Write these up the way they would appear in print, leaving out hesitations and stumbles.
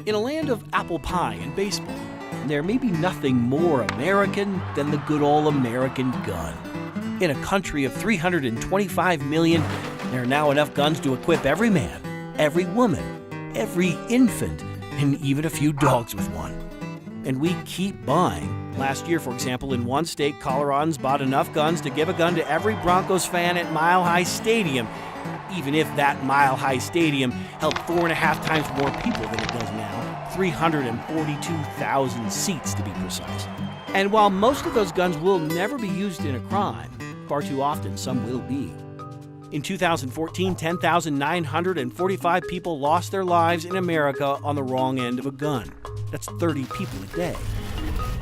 In a land of apple pie and baseball, there may be nothing more American than the good old American gun. In a country of 325 million, there are now enough guns to equip every man, every woman, every infant, and even a few dogs with one. And we keep buying. Last year, for example, in one state, Coloradans bought enough guns to give a gun to every Broncos fan at Mile High Stadium, even if that Mile High Stadium held 4.5 times more people than it does now, 342,000 seats to be precise. And while most of those guns will never be used in a crime, far too often some will be. In 2014, 10,945 people lost their lives in America on the wrong end of a gun. That's 30 people a day.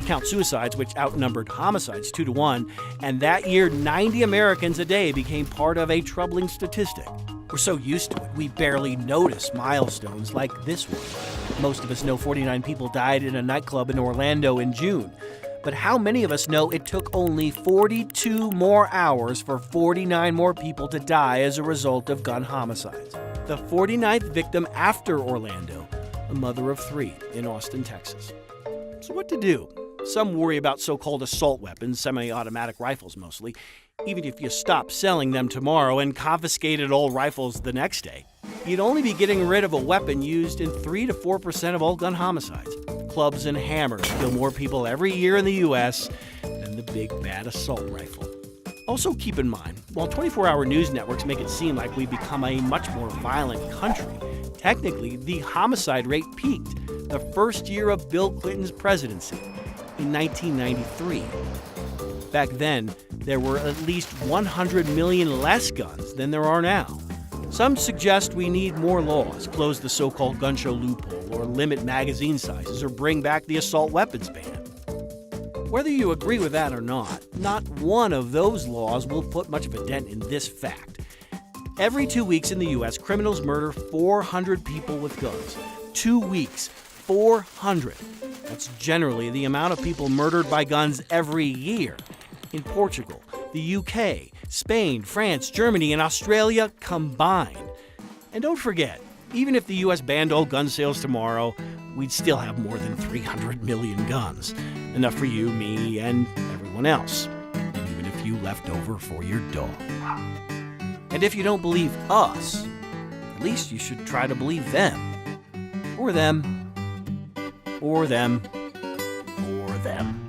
Count suicides, which outnumbered homicides 2-1, and that year 90 Americans a day became part of a troubling statistic. We're so used to it, we barely notice milestones like this one. Most of us know 49 people died in a nightclub in Orlando in June. But how many of us know it took only 42 more hours for 49 more people to die as a result of gun homicides? The 49th victim after Orlando, a mother of 3 in Austin, Texas. So what to do? Some worry about so-called assault weapons, semi-automatic rifles mostly. Even if you stop selling them tomorrow and confiscated all rifles the next day, you'd only be getting rid of a weapon used in 3 to 4% of all gun homicides. Clubs and hammers kill more people every year in the U.S. than the big bad assault rifle. Also keep in mind, while 24-hour news networks make it seem like we've become a much more violent country, technically the homicide rate peaked the first year of Bill Clinton's presidency in 1993. Back then, there were at least 100 million less guns than there are now. Some suggest we need more laws, close the so-called gun show loophole, or limit magazine sizes, or bring back the assault weapons ban. Whether you agree with that or not one of those laws will put much of a dent in this fact. Every 2 weeks in the U.S., criminals murder 400 people with guns. 2 weeks, 400. That's generally the amount of people murdered by guns every year. In Portugal, the UK, Spain, France, Germany, and Australia combined. And don't forget, even if the U.S. banned all gun sales tomorrow, we'd still have more than 300 million guns. Enough for you, me, and everyone else. Even a few left over for your dog. And if you don't believe us, at least you should try to believe them. Or them. Or them. Or them.